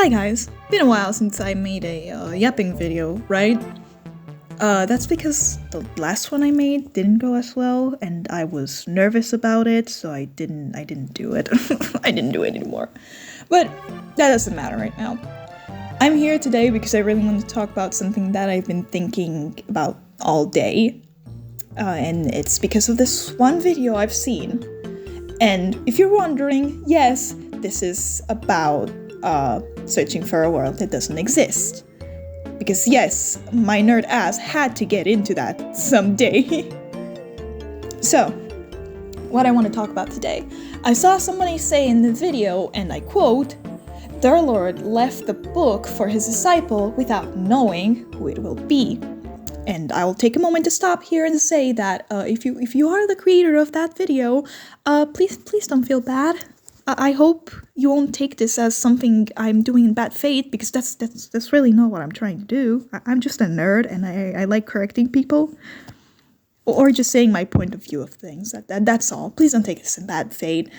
Hi guys, been a while since I made a yapping video, right? That's because the last one I made didn't go as well, and I was nervous about it, so I didn't do it. I didn't do it anymore. But that doesn't matter right now. I'm here today because I really want to talk about something that I've been thinking about all day. And it's because of this one video I've seen. And if you're wondering, yes, this is about searching for a world that doesn't exist. Because yes, my nerd ass had to get into that someday. So, what I want to talk about today. I saw somebody say in the video, and I quote, Darlord left the book for his disciple without knowing who it will be. And I will take a moment to stop here and say that if you are the creator of that video, please don't feel bad. I hope you won't take this as something I'm doing in bad faith, because that's really not what I'm trying to do. I'm just a nerd, and I like correcting people, or just saying my point of view of things. That's all. Please don't take this in bad faith.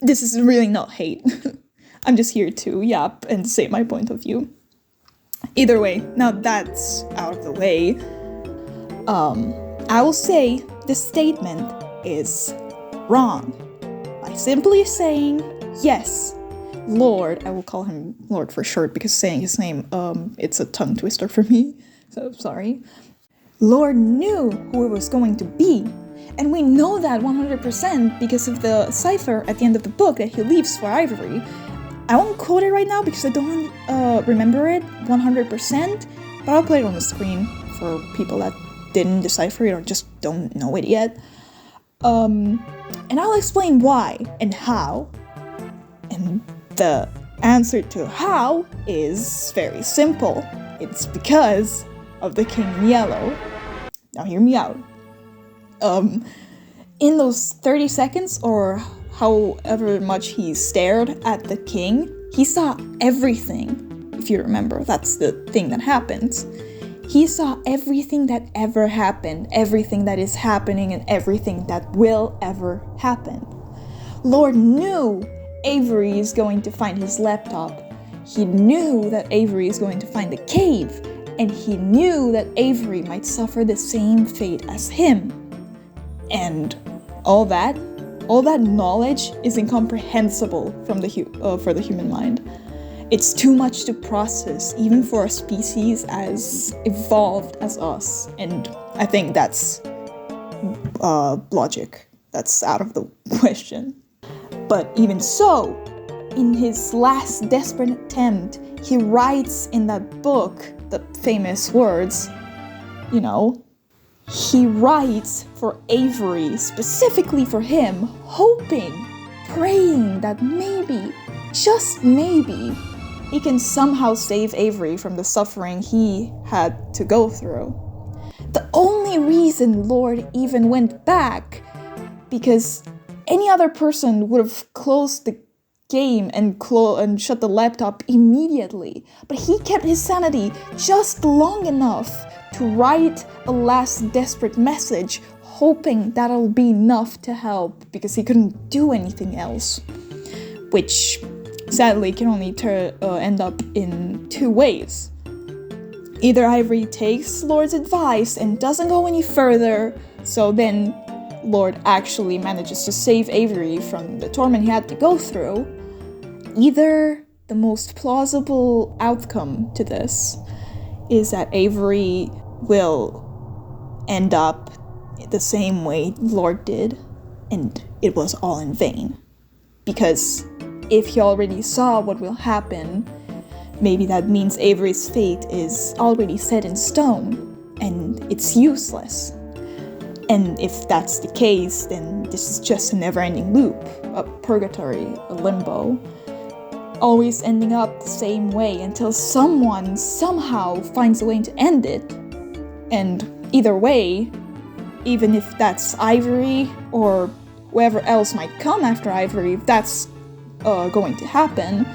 This is really not hate. I'm just here to yap and say my point of view. Either way, now that's out of the way, I will say this statement is wrong. By simply saying, yes, Lord, I will call him Lord for short because saying his name, it's a tongue twister for me, so sorry. Lord knew who it was going to be, and we know that 100% because of the cipher at the end of the book that he leaves for Ivory. I won't quote it right now because I don't remember it 100%, but I'll put it on the screen for people that didn't decipher it or just don't know it yet. And I'll explain why and how. And the answer to how is very simple. It's because of the King in Yellow. Now hear me out. In those 30 seconds, or however much he stared at the king, he saw everything. If you remember, that's the thing that happens. He saw everything that ever happened, everything that is happening, and everything that will ever happen. Lord knew Avery is going to find his laptop. He knew that Avery is going to find the cave, and he knew that Avery might suffer the same fate as him. And all that knowledge is incomprehensible for the human mind. It's too much to process, even for a species as evolved as us. And I think that's logic. That's out of the question. But even so, in his last desperate attempt, he writes in that book the famous words, he writes for Avery, specifically for him, hoping, praying that maybe, just maybe, he can somehow save Avery from the suffering he had to go through. The only reason Lord even went back, because any other person would have closed the game and shut the laptop immediately. But he kept his sanity just long enough to write a last desperate message, hoping that'll be enough to help, because he couldn't do anything else. Which sadly can only end up in two ways. Either Ivory takes Lord's advice and doesn't go any further, so then Lord actually manages to save Avery from the torment he had to go through. Either the most plausible outcome to this is that Avery will end up the same way Lord did, and it was all in vain. Because if he already saw what will happen, maybe that means Avery's fate is already set in stone, and it's useless. And if that's the case, then this is just a never-ending loop, a purgatory, a limbo, always ending up the same way until someone somehow finds a way to end it. And either way, even if that's Ivory or whoever else might come after Ivory, if that's going to happen,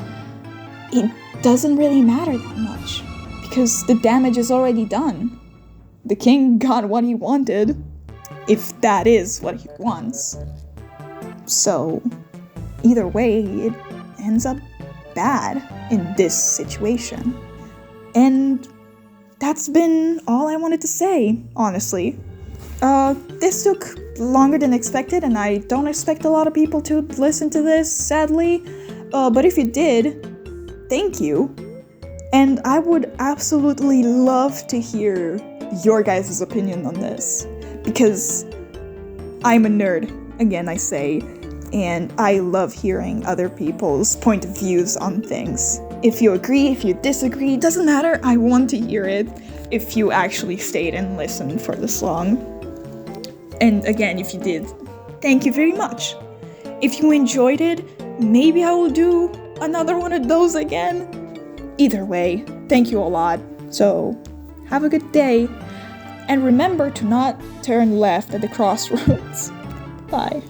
it doesn't really matter that much, because the damage is already done. The king got what he wanted, if that is what he wants. So either way, it ends up bad in this situation. And that's been all I wanted to say, honestly. This took longer than expected, and I don't expect a lot of people to listen to this, sadly. But if you did, thank you. And I would absolutely love to hear your guys' opinion on this, because I'm a nerd, again I say, and I love hearing other people's point of views on things. If you agree, if you disagree, doesn't matter, I want to hear it if you actually stayed and listened for this long. And again, if you did, thank you very much. If you enjoyed it, maybe I will do another one of those again. Either way, thank you a lot. So, have a good day. And remember to not turn left at the crossroads. Bye.